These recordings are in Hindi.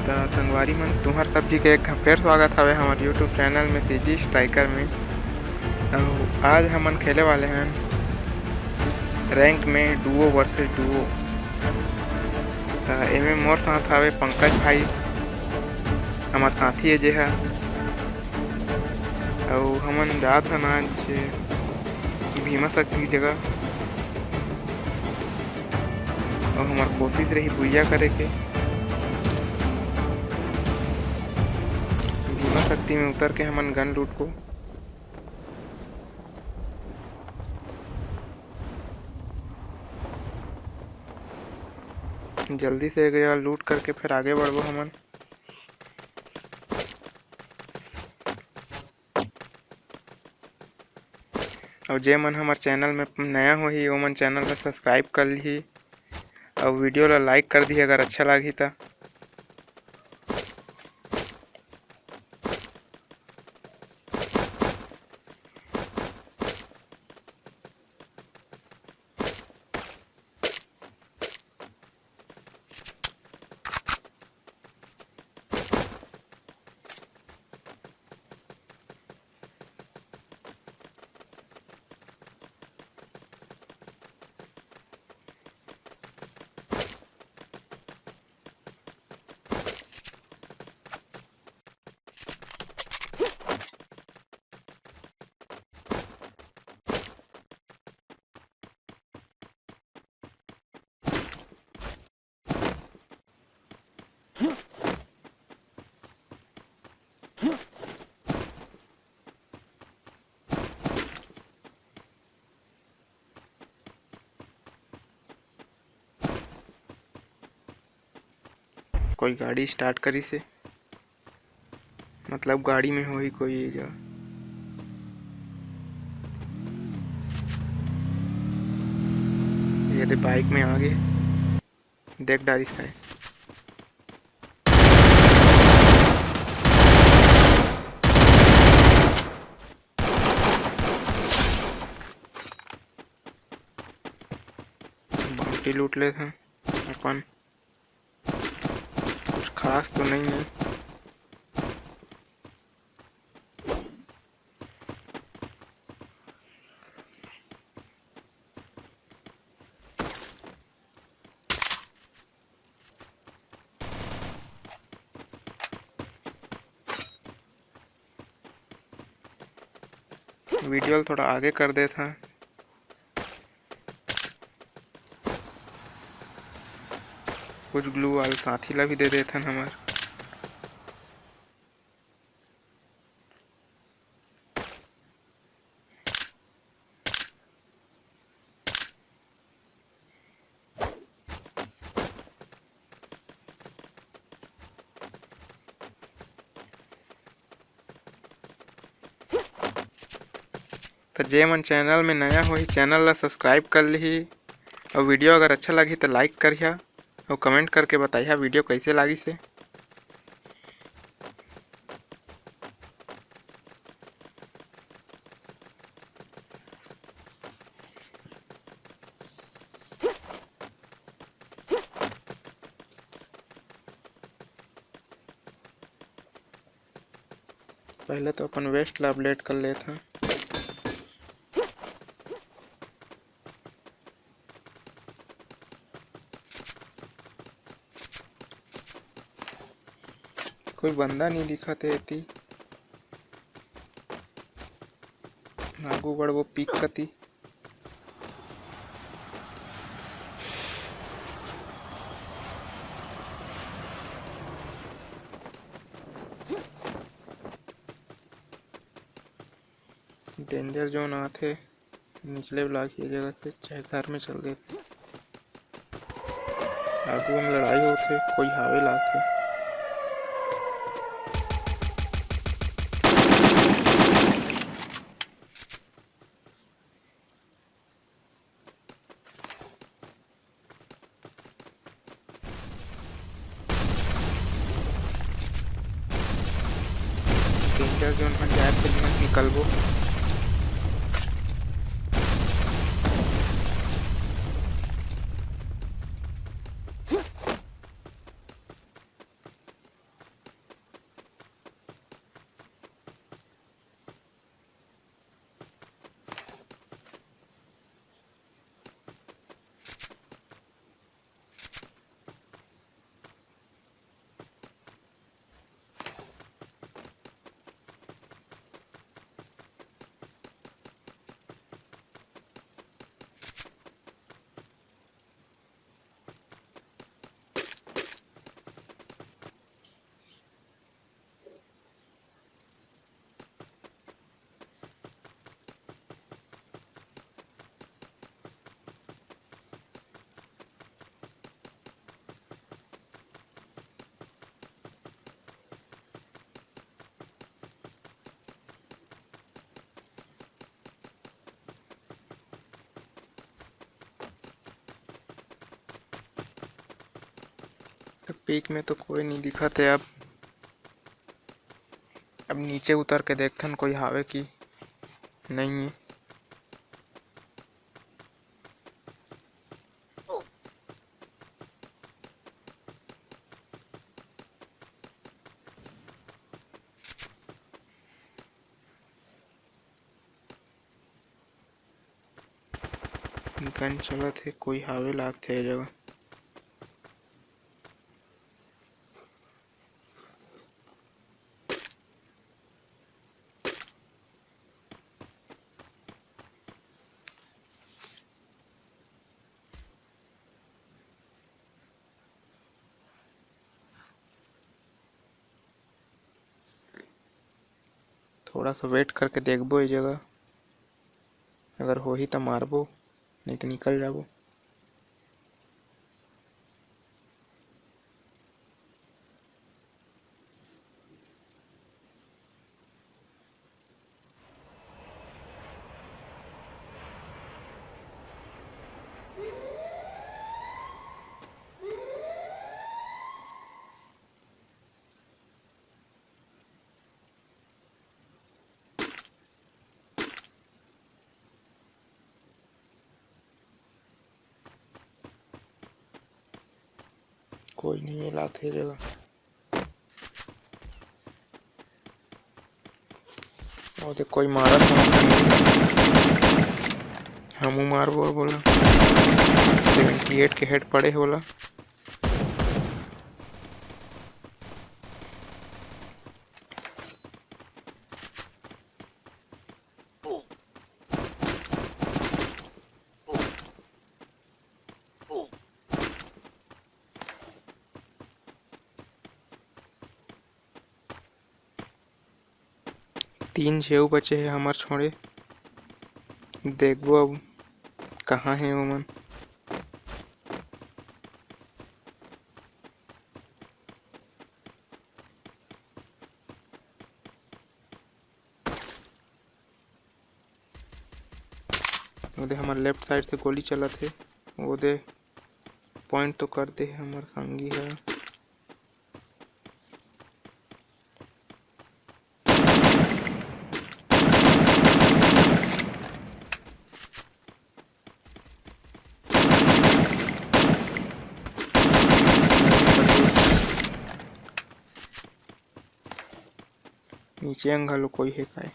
तो संगवारी मन तुम्हार सब्जी के एक फिर स्वागत हवे हमारे यूट्यूब चैनल में सीजी स्ट्राइकर में। और आज हमन खेले वाले हैं रैंक में डुओ वर्सेस डुओ। तो एमे मोर साथ हवे पंकज भाई, हमार साथी है जे है। और हमन जात हन आज भीमा शक्ति की जगह, और हमार कोशिश रही बुइया करे के। भीमा शक्ति में उतर के हमन गन लूट को जल्दी से एक जगह लूट करके फिर आगे बढ़बो हमन। और जे मन हमार चैनल में नया होही वो मन चैनल ला सब्सक्राइब कर ली और वीडियो ला लाइक कर दी अगर अच्छा लगी तो। कोई गाड़ी स्टार्ट करी से, मतलब गाड़ी में हो ही कोई जो ये दे बाइक में आगे देख डारिस का है। बाउंटी लूट ले था अपन, कुछ खास तो नहीं है। वीडियो थोड़ा आगे कर दे था, कुछ ग्लू वाल साथी ला भी दे देथन हमार। तो जे मन चैनल में नया हो चैनल ला सब्सक्राइब कर ली, और वीडियो अगर अच्छा लगी तो लाइक करिया और कमेंट करके बताइए वीडियो कैसे लगी से। पहले तो अपन वेस्ट ला अपडेट कर लेते हैं। कोई बंदा नहीं दिखा थे इतनी आगू बढ़ो पीक कती। डेंजर जोन आते निकले ब्लॉक ये जगह से, चाहे घर में चल देते। आगू में लड़ाई होते कोई हावे लाते। डेंजर जोन में जाए फिर मत निकलबो। पीक में तो कोई नहीं दिखत है। अब नीचे उतर के देखथन कोई हावे कि नहीं है। गन चलत है, कोई हावे लागथे ए जगह। थोड़ा सा वेट करके देखबो ए जगह, अगर होही तो मारबो, नहीं तो निकल जाबो। कोई नहीं है लाथे जगह। और देख कोई मारा हमू मारबो बोला। 78 के हेड पड़े है बोला। तीन झेव बचे है हमार छोड़े। देखबो अब कहाँ है ओमन। ओदे हमार लेफ्ट साइड से गोली चलत है। ओदे पॉइंट तो कर दे हमार संगी है। नीचे अंगलो कोई है काय।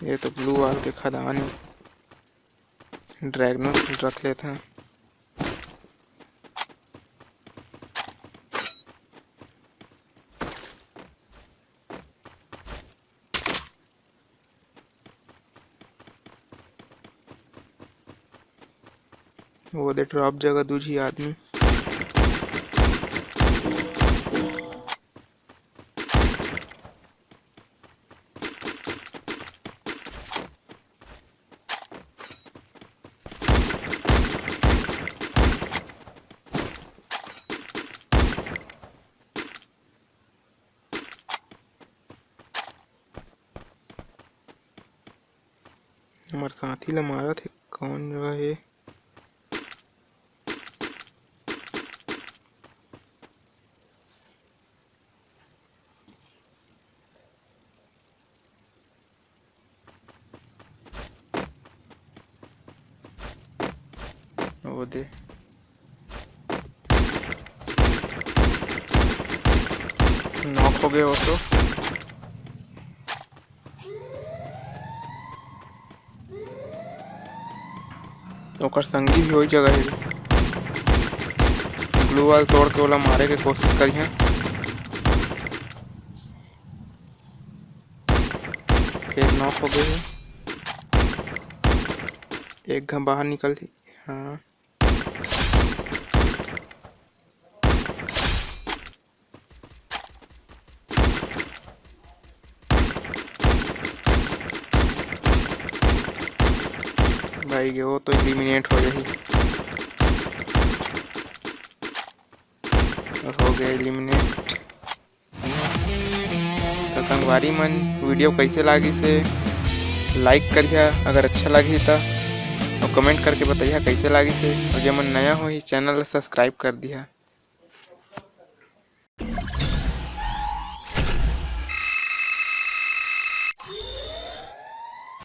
ये तो ब्लू वाल के खदान है। ड्रैगनर रख लेते हैं। वो दे ड्रॉप जगह दूजी आदमी। हमारे साथी ला मारा थे। कौन जगह है। वो दे नॉक हो गए वो तो। ओकर संगी भी वही जगह है। ग्लू वाल तोड़ के ओला मारे के कोशिश करिए। फिर नॉक हो गए। एक घम बाहर निकल थी। हाँ भाई वो तो एलिमिनेट हो जाही। और हो गए एलिमिनेट। तो संगवारी मन वीडियो कैसे लागी से लाइक करिया अगर अच्छा लगी तो, और कमेंट करके बताइए कैसे लागी से, और जो मन नया हो ही चैनल ला सब्सक्राइब कर दिया।